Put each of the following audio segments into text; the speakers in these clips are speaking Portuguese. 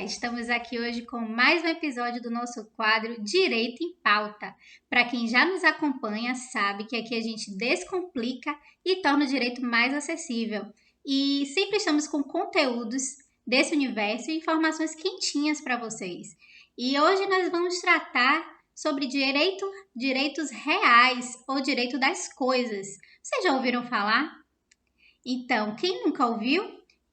Estamos aqui hoje com mais um episódio do nosso quadro Direito em Pauta. Para quem já nos acompanha, sabe que aqui a gente descomplica e torna o direito mais acessível. E sempre estamos com conteúdos desse universo e informações quentinhas para vocês. E hoje nós vamos tratar sobre direitos reais ou direito das coisas. Vocês já ouviram falar? Então, quem nunca ouviu,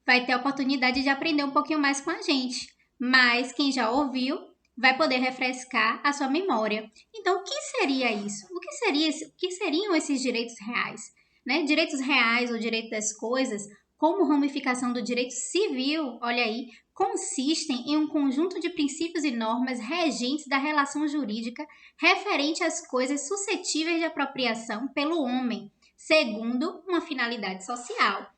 vai ter a oportunidade de aprender um pouquinho mais com a gente. Mas quem já ouviu, vai poder refrescar a sua memória. Então, o que seria isso? O que seriam esses direitos reais? Né? Direitos reais ou direito das coisas, como ramificação do direito civil, olha aí, consistem em um conjunto de princípios e normas regentes da relação jurídica referente às coisas suscetíveis de apropriação pelo homem, segundo uma finalidade social.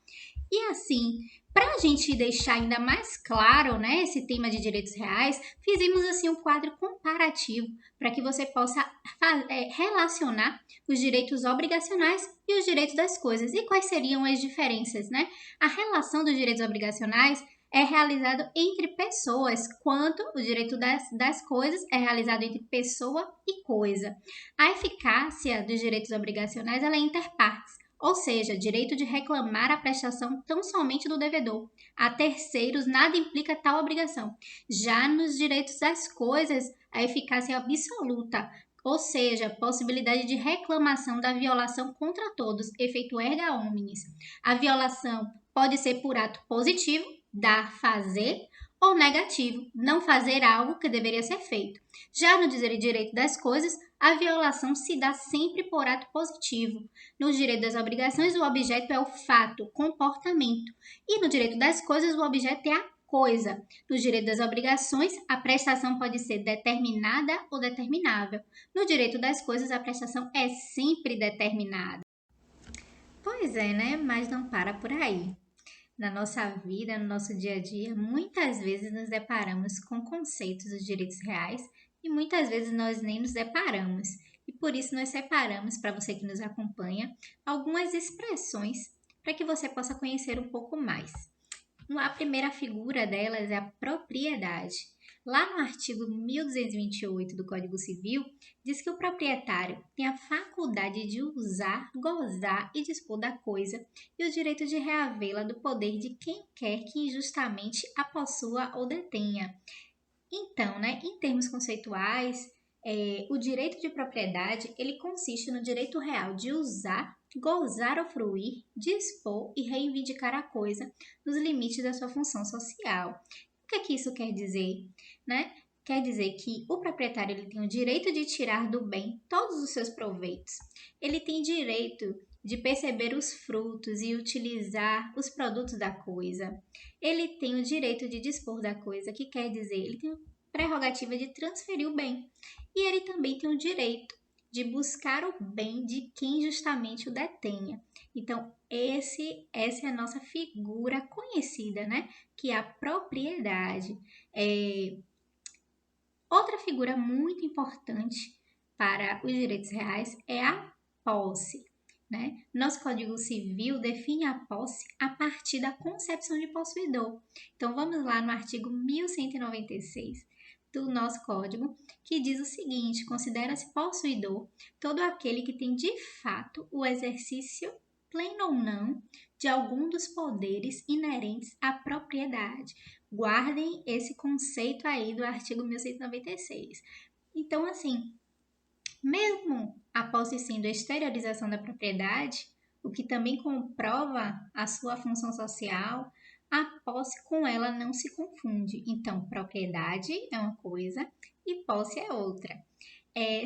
E assim, para a gente deixar ainda mais claro, né, esse tema de direitos reais, fizemos assim um quadro comparativo para que você possa relacionar os direitos obrigacionais e os direitos das coisas. E quais seriam as diferenças, né? A relação dos direitos obrigacionais é realizado entre pessoas, quanto o direito das coisas é realizado entre pessoa e coisa. A eficácia dos direitos obrigacionais ela é interpartes, ou seja, direito de reclamar a prestação tão somente do devedor. A terceiros nada implica tal obrigação. Já nos direitos das coisas, a eficácia é absoluta, ou seja, possibilidade de reclamação da violação contra todos, efeito erga omnes. A violação pode ser por ato positivo, dar, fazer, ou negativo, não fazer algo que deveria ser feito. Já no direito das coisas, a violação se dá sempre por ato positivo. No direito das obrigações, o objeto é o fato, comportamento. E no direito das coisas, o objeto é a coisa. No direito das obrigações, a prestação pode ser determinada ou determinável. No direito das coisas, a prestação é sempre determinada. Pois é, né? Mas não para por aí. Na nossa vida, no nosso dia a dia, muitas vezes nos deparamos com conceitos dos direitos reais e muitas vezes nós nem nos deparamos. E por isso nós separamos, para você que nos acompanha, algumas expressões para que você possa conhecer um pouco mais. A primeira figura delas é a propriedade. Lá no artigo 1228 do Código Civil, diz que o proprietário tem a faculdade de usar, gozar e dispor da coisa e o direito de reavê-la do poder de quem quer que injustamente a possua ou detenha. Então, né, em termos conceituais, o direito de propriedade ele consiste no direito real de usar, gozar ou fruir, dispor e reivindicar a coisa nos limites da sua função social. O que é que isso quer dizer? Né? Quer dizer que o proprietário ele tem o direito de tirar do bem todos os seus proveitos. Ele tem direito de perceber os frutos e utilizar os produtos da coisa. Ele tem o direito de dispor da coisa, que quer dizer, ele tem a prerrogativa de transferir o bem. E ele também tem o direito de buscar o bem de quem justamente o detenha. Então, essa é a nossa figura conhecida, né? Que é a propriedade. Outra figura muito importante para os direitos reais é a posse. Né? Nosso Código Civil define a posse a partir da concepção de possuidor. Então, vamos lá no artigo 1196 do nosso Código, que diz o seguinte: considera-se possuidor todo aquele que tem de fato o exercício, pleno ou não, de algum dos poderes inerentes à propriedade. Guardem esse conceito aí do artigo 1196. Então, assim, mesmo a posse sendo a exteriorização da propriedade, o que também comprova a sua função social, a posse com ela não se confunde. Então, propriedade é uma coisa e posse é outra.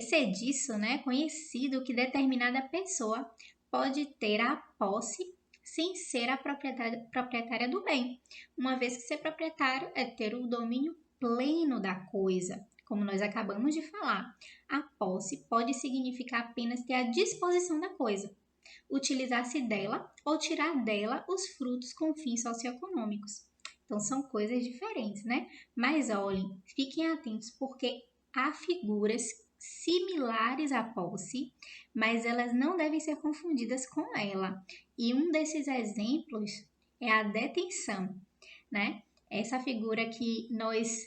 Ser disso, né, conhecido que determinada pessoa pode ter a posse sem ser a proprietária do bem, uma vez que ser proprietário é ter o domínio pleno da coisa. Como nós acabamos de falar, a posse pode significar apenas ter a disposição da coisa, utilizar-se dela ou tirar dela os frutos com fins socioeconômicos. Então, são coisas diferentes, né? Mas olhem, fiquem atentos porque há figuras similares à posse, mas elas não devem ser confundidas com ela. E um desses exemplos é a detenção, né? Essa figura que nós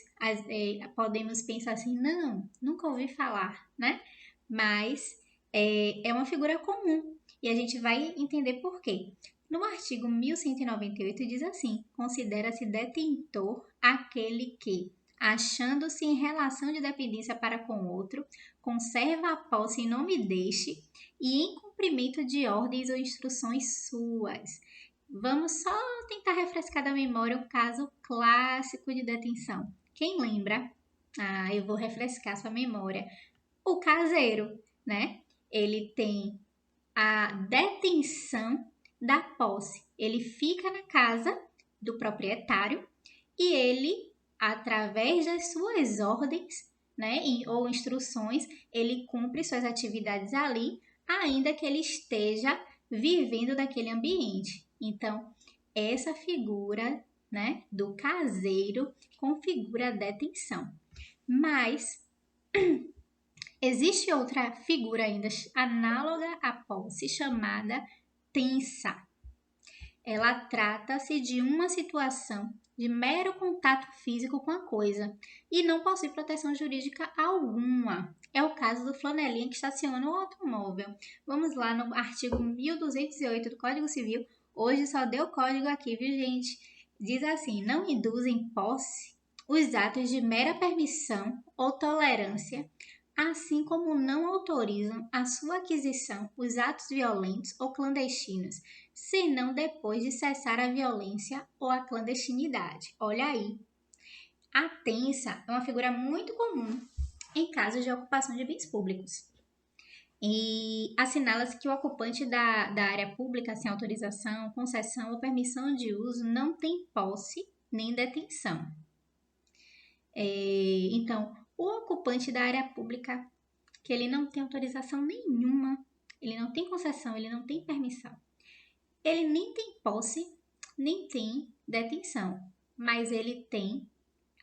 podemos pensar assim, não, nunca ouvi falar, né? Mas é uma figura comum e a gente vai entender por quê. No artigo 1198 diz assim: considera-se detentor aquele que, achando-se em relação de dependência para com outro, conserva a posse em nome deste e em cumprimento de ordens ou instruções suas. Vamos só tentar refrescar da memória um caso clássico de detenção. Quem lembra? Ah, eu vou refrescar sua memória. O caseiro, né? Ele tem a detenção da posse. Ele fica na casa do proprietário e ele, através das suas ordens, né, ou instruções, ele cumpre suas atividades ali, ainda que ele esteja vivendo daquele ambiente. Então, essa figura, né, do caseiro configura a detenção. Mas existe outra figura ainda análoga à posse, chamada tensa. Ela trata-se de uma situação de mero contato físico com a coisa e não possui proteção jurídica alguma. É o caso do flanelinha que estaciona o automóvel. Vamos lá no artigo 1208 do Código Civil. Hoje só deu código aqui, viu, gente? Diz assim: não induzem em posse os atos de mera permissão ou tolerância, assim como não autorizam a sua aquisição os atos violentos ou clandestinos, senão depois de cessar a violência ou a clandestinidade. Olha aí. A tensa é uma figura muito comum em casos de ocupação de bens públicos. E assinala-se que o ocupante da área pública sem autorização, concessão ou permissão de uso não tem posse nem detenção. Então, o ocupante da área pública, que ele não tem autorização nenhuma, ele não tem concessão, ele não tem permissão, ele nem tem posse, nem tem detenção, mas ele tem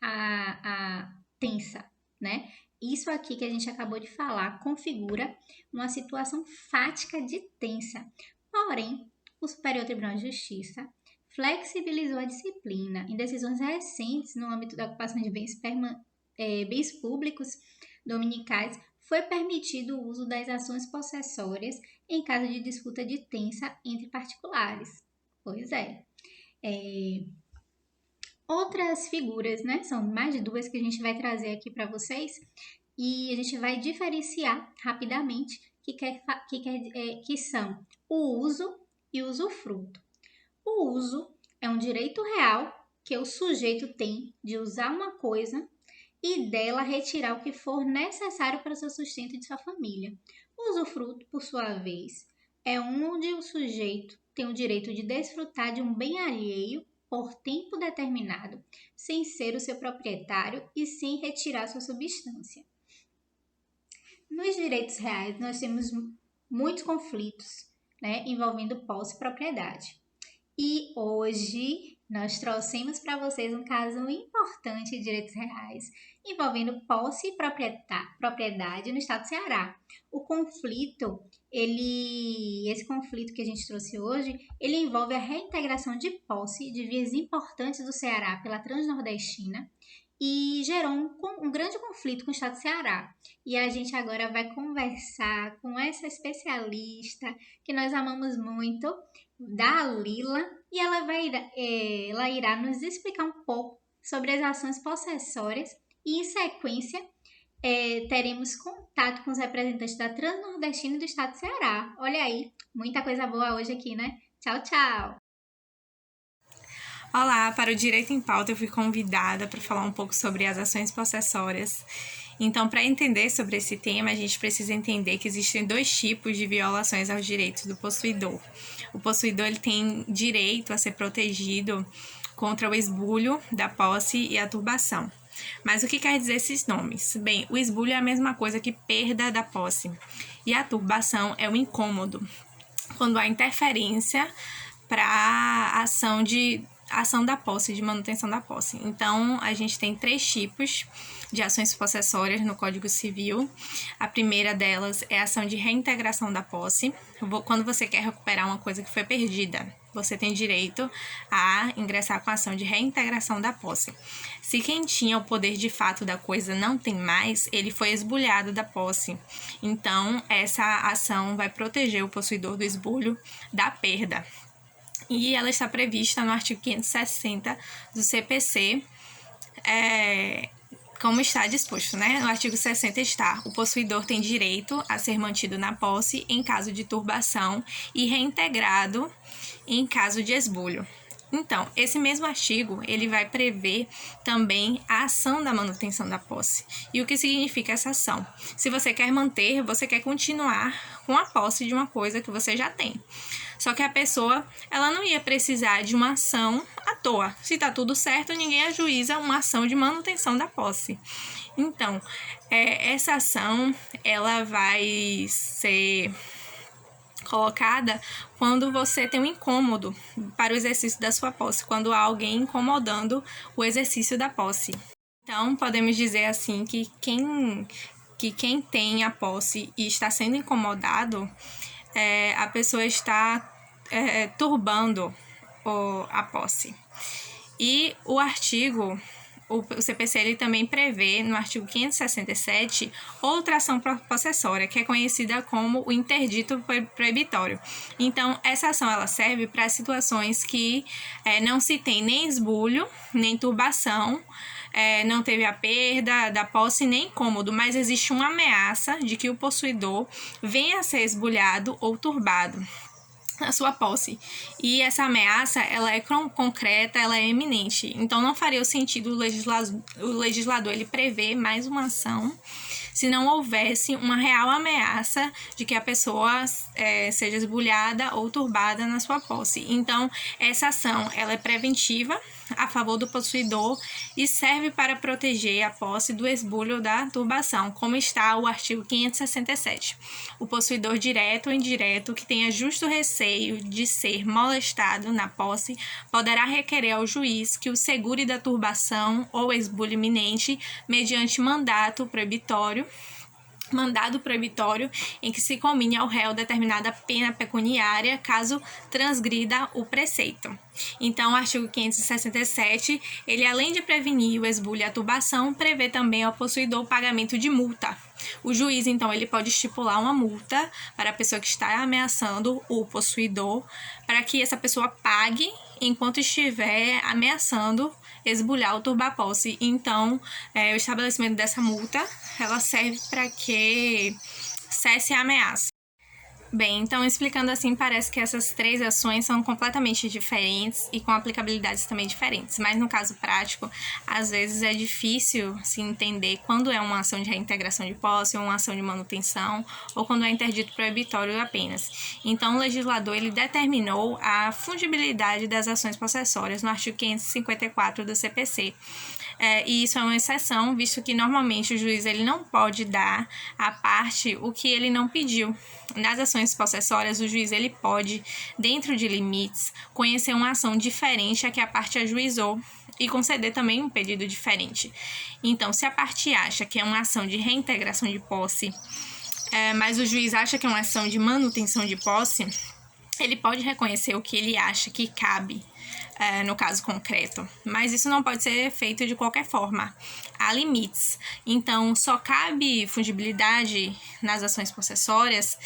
a tensa, né? Isso aqui que a gente acabou de falar configura uma situação fática de tensa. Porém, o Superior Tribunal de Justiça flexibilizou a disciplina em decisões recentes no âmbito da ocupação de bens públicos dominicais. Foi permitido o uso das ações possessórias em caso de disputa de tensa entre particulares. Pois é. Outras figuras, né? São mais de duas que a gente vai trazer aqui para vocês e a gente vai diferenciar rapidamente que são o uso e o usufruto. O uso é um direito real que o sujeito tem de usar uma coisa e dela retirar o que for necessário para o seu sustento e de sua família. O usufruto, por sua vez, é onde o sujeito tem o direito de desfrutar de um bem alheio por tempo determinado, sem ser o seu proprietário e sem retirar sua substância. Nos direitos reais, nós temos muitos conflitos, né, envolvendo posse e propriedade. E hoje nós trouxemos para vocês um caso importante de direitos reais envolvendo posse e propriedade no estado do Ceará. O conflito, esse conflito que a gente trouxe hoje, ele envolve a reintegração de posse de vias importantes do Ceará pela Transnordestina e gerou um grande conflito com o estado do Ceará. E a gente agora vai conversar com essa especialista que nós amamos muito, Dalila, e ela irá nos explicar um pouco sobre as ações possessórias e, em sequência, teremos contato com os representantes da Transnordestina e do estado do Ceará. Olha aí, muita coisa boa hoje aqui, né? Tchau, tchau! Olá, para o Direito em Pauta eu fui convidada para falar um pouco sobre as ações possessórias. Então, para entender sobre esse tema, a gente precisa entender que existem dois tipos de violações aos direitos do possuidor. O possuidor ele tem direito a ser protegido contra o esbulho da posse e a turbação. Mas o que quer dizer esses nomes? Bem, o esbulho é a mesma coisa que perda da posse e a turbação é o incômodo, quando há interferência para a ação da posse, de manutenção da posse. Então, a gente tem 3 tipos de ações possessórias no Código Civil. A primeira delas é a ação de reintegração da posse. Quando você quer recuperar uma coisa que foi perdida, você tem direito a ingressar com a ação de reintegração da posse. Se quem tinha o poder de fato da coisa não tem mais, ele foi esbulhado da posse. Então, essa ação vai proteger o possuidor do esbulho da perda. E ela está prevista no artigo 560 do CPC, como está disposto, né? No artigo 60 está: o possuidor tem direito a ser mantido na posse em caso de turbação e reintegrado em caso de esbulho. Então, esse mesmo artigo, ele vai prever também a ação da manutenção da posse. E o que significa essa ação? Se você quer manter, você quer continuar com a posse de uma coisa que você já tem. Só que a pessoa, ela não ia precisar de uma ação à toa. Se tá tudo certo, ninguém ajuiza uma ação de manutenção da posse. Então, essa ação, ela vai ser colocada quando você tem um incômodo para o exercício da sua posse, quando há alguém incomodando o exercício da posse. Então, podemos dizer assim que quem tem a posse e está sendo incomodado, a pessoa está turbando a posse. E o artigo, o CPC, ele também prevê, no artigo 567, outra ação possessória, que é conhecida como o interdito proibitório. Então, essa ação ela serve para situações que não se tem nem esbulho, nem turbação, não teve a perda da posse nem incômodo, mas existe uma ameaça de que o possuidor venha a ser esbulhado ou turbado na sua posse. E essa ameaça, ela é concreta, ela é eminente. Então, não faria o sentido o legislador ele prever mais uma ação se não houvesse uma real ameaça de que a pessoa seja esbulhada ou turbada na sua posse. Então, essa ação ela é preventiva a favor do possuidor e serve para proteger a posse do esbulho ou da turbação, como está o artigo 567. O possuidor direto ou indireto que tenha justo receio de ser molestado na posse poderá requerer ao juiz que o segure da turbação ou esbulho iminente mediante mandado proibitório em que se comine ao réu determinada pena pecuniária caso transgrida o preceito. Então, o artigo 567, ele além de prevenir o esbulho e a turbação, prevê também ao possuidor o pagamento de multa. O juiz, então, ele pode estipular uma multa para a pessoa que está ameaçando o possuidor, para que essa pessoa pague enquanto estiver ameaçando esbulhar ou turbar a posse. Então, o estabelecimento dessa multa, ela serve para que cesse a ameaça. Bem, então explicando assim, parece que essas três ações são completamente diferentes e com aplicabilidades também diferentes, mas no caso prático, às vezes é difícil se entender quando é uma ação de reintegração de posse ou uma ação de manutenção ou quando é interdito proibitório apenas. Então, o legislador ele determinou a fungibilidade das ações possessórias no artigo 554 do CPC. E isso é uma exceção, visto que normalmente o juiz ele não pode dar à parte o que ele não pediu. Nas ações possessórias, o juiz ele pode, dentro de limites, conhecer uma ação diferente a que a parte ajuizou e conceder também um pedido diferente. Então, se a parte acha que é uma ação de reintegração de posse, mas o juiz acha que é uma ação de manutenção de posse, ele pode reconhecer o que ele acha que cabe no caso concreto, mas isso não pode ser feito de qualquer forma. Há limites. Então, só cabe fungibilidade nas ações possessórias,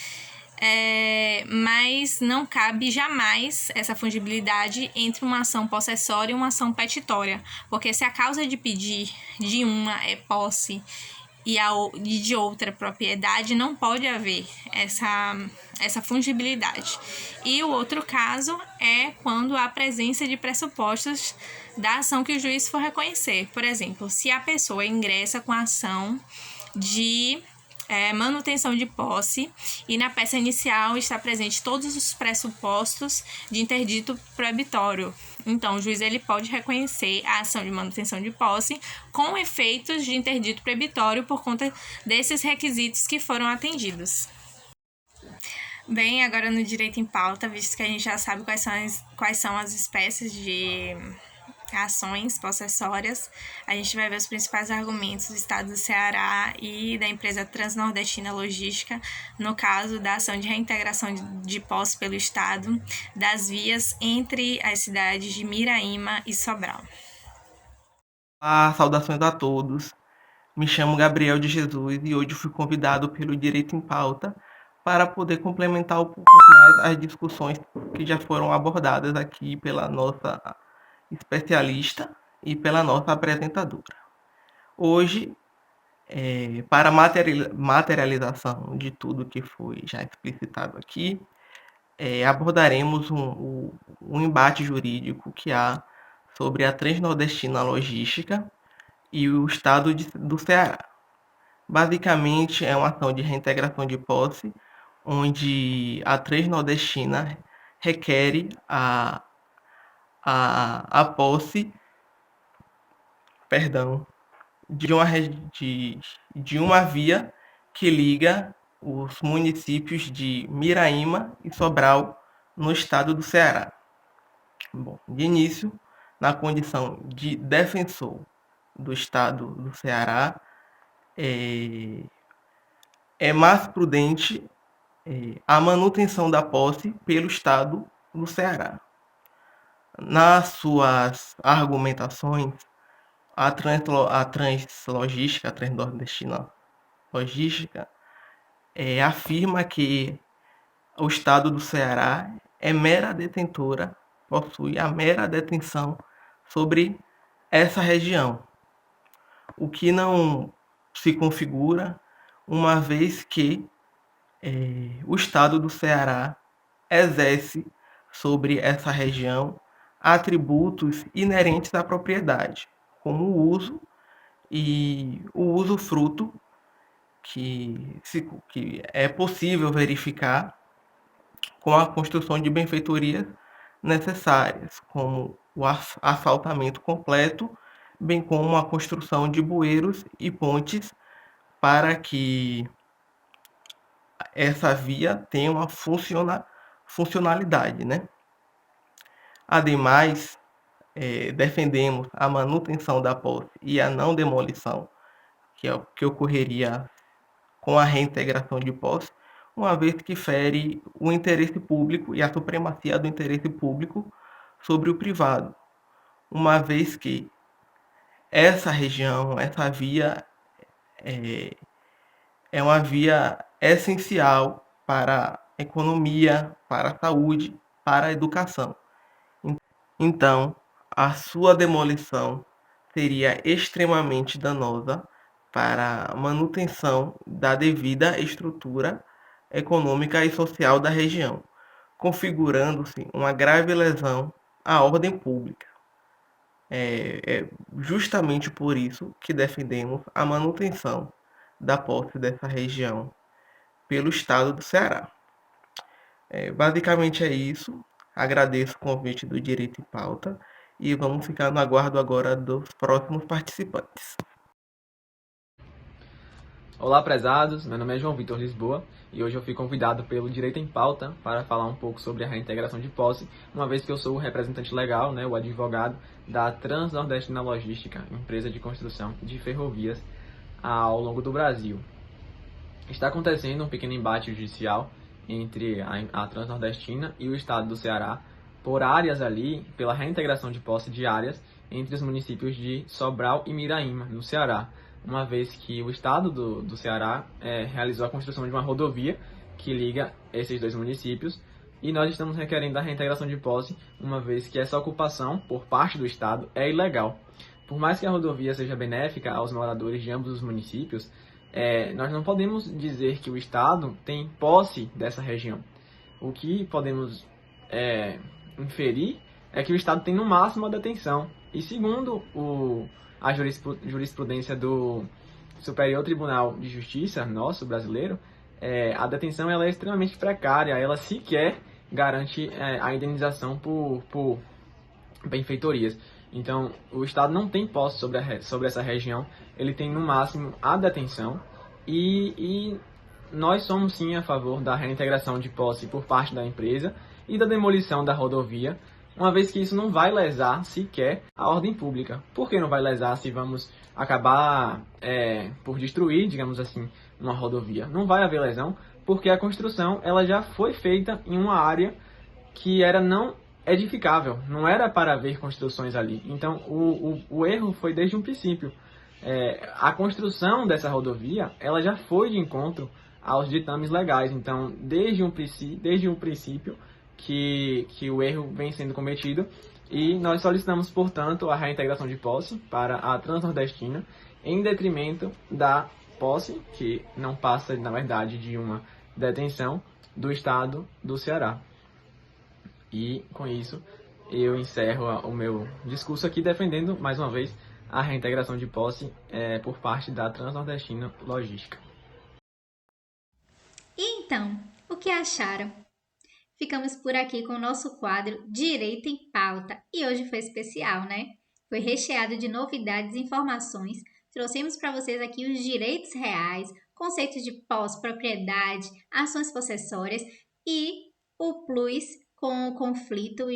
mas não cabe jamais essa fungibilidade entre uma ação possessória e uma ação petitória, porque se a causa de pedir de uma é posse e de outra propriedade, não pode haver essa fungibilidade. E o outro caso é quando há presença de pressupostos da ação que o juiz for reconhecer. Por exemplo, se a pessoa ingressa com a ação de manutenção de posse e na peça inicial está presente todos os pressupostos de interdito proibitório. Então, o juiz ele pode reconhecer a ação de manutenção de posse com efeitos de interdito proibitório por conta desses requisitos que foram atendidos. Bem, agora no direito em pauta, visto que a gente já sabe quais são as espécies de ações possessórias, a gente vai ver os principais argumentos do Estado do Ceará e da empresa Transnordestina Logística, no caso da ação de reintegração de posse pelo Estado das vias entre as cidades de Miraíma e Sobral. Olá, saudações a todos. Me chamo Gabriel de Jesus e hoje fui convidado pelo Direito em Pauta para poder complementar um pouco mais as discussões que já foram abordadas aqui pela nossa especialista e pela nossa apresentadora. Hoje, para materialização de tudo que foi já explicitado aqui, abordaremos um embate jurídico que há sobre a Transnordestina Logística e o Estado do Ceará. Basicamente, é uma ação de reintegração de posse, onde a Transnordestina requer a posse, de uma via que liga os municípios de Miraíma e Sobral, no estado do Ceará. Bom, de início, na condição de defensor do estado do Ceará, é mais prudente a manutenção da posse pelo estado do Ceará. Nas suas argumentações, a Transnordestina Logística afirma que o estado do Ceará possui a mera detenção sobre essa região, o que não se configura, uma vez que o estado do Ceará exerce sobre essa região atributos inerentes à propriedade, como o uso e o usufruto, que é possível verificar com a construção de benfeitorias necessárias, como o asfaltamento completo, bem como a construção de bueiros e pontes para que essa via tenha uma funcionalidade, né? Ademais, defendemos a manutenção da posse e a não demolição, que é o que ocorreria com a reintegração de posse, uma vez que fere o interesse público e a supremacia do interesse público sobre o privado, uma vez que essa região, essa via é uma via essencial para a economia, para a saúde, para a educação. Então, a sua demolição seria extremamente danosa para a manutenção da devida estrutura econômica e social da região, configurando-se uma grave lesão à ordem pública. É justamente por isso que defendemos a manutenção da posse dessa região pelo estado do Ceará. Basicamente é isso. Agradeço o convite do Direito em Pauta e vamos ficar no aguardo agora dos próximos participantes. Olá, prezados. Meu nome é João Vitor Lisboa e hoje eu fui convidado pelo Direito em Pauta para falar um pouco sobre a reintegração de posse, uma vez que eu sou o representante legal, o advogado da Transnordestina Logística, empresa de construção de ferrovias ao longo do Brasil. Está acontecendo um pequeno embate judicial entre a Transnordestina e o estado do Ceará por áreas ali, pela reintegração de posse de áreas entre os municípios de Sobral e Miraíma, no Ceará, uma vez que o estado do Ceará realizou a construção de uma rodovia que liga esses dois municípios, e nós estamos requerendo a reintegração de posse, uma vez que essa ocupação por parte do estado é ilegal. Por mais que a rodovia seja benéfica aos moradores de ambos os municípios, nós não podemos dizer que o estado tem posse dessa região. O que podemos inferir é que o estado tem no máximo a detenção. E segundo a jurisprudência do Superior Tribunal de Justiça, nosso brasileiro, a detenção ela é extremamente precária, ela sequer garante a indenização por benfeitorias. Então, o Estado não tem posse sobre essa região, ele tem no máximo a detenção, e nós somos sim a favor da reintegração de posse por parte da empresa e da demolição da rodovia, uma vez que isso não vai lesar sequer a ordem pública. Por que não vai lesar se vamos acabar por destruir, digamos assim, uma rodovia? Não vai haver lesão, porque a construção ela já foi feita em uma área que era não edificável, não era para haver construções ali. Então, o erro foi desde um princípio. A construção dessa rodovia ela já foi de encontro aos ditames legais. Então, desde um princípio que o erro vem sendo cometido, e nós solicitamos, portanto, a reintegração de posse para a Transnordestina, em detrimento da posse, que não passa, na verdade, de uma detenção do Estado do Ceará. E, com isso, eu encerro o meu discurso aqui defendendo, mais uma vez, a reintegração de posse por parte da Transnordestina Logística. E então, o que acharam? Ficamos por aqui com o nosso quadro Direito em Pauta. E hoje foi especial, né? Foi recheado de novidades e informações. Trouxemos para vocês aqui os direitos reais, conceitos de posse-propriedade, ações possessórias e o plus com o conflito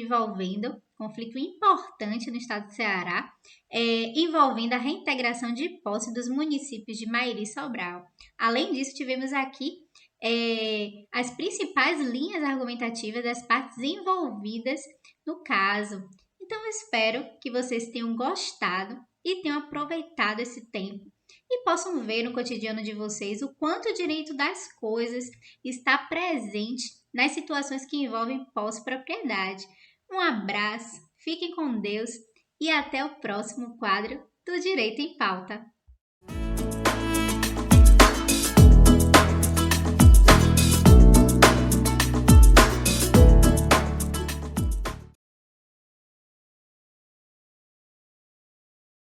importante no estado do Ceará, envolvendo a reintegração de posse dos municípios de Mairi e Sobral. Além disso, tivemos aqui as principais linhas argumentativas das partes envolvidas no caso. Então, eu espero que vocês tenham gostado e tenham aproveitado esse tempo e possam ver no cotidiano de vocês o quanto o direito das coisas está presente nas situações que envolvem posse-propriedade. Um abraço, fiquem com Deus e até o próximo quadro do Direito em Pauta.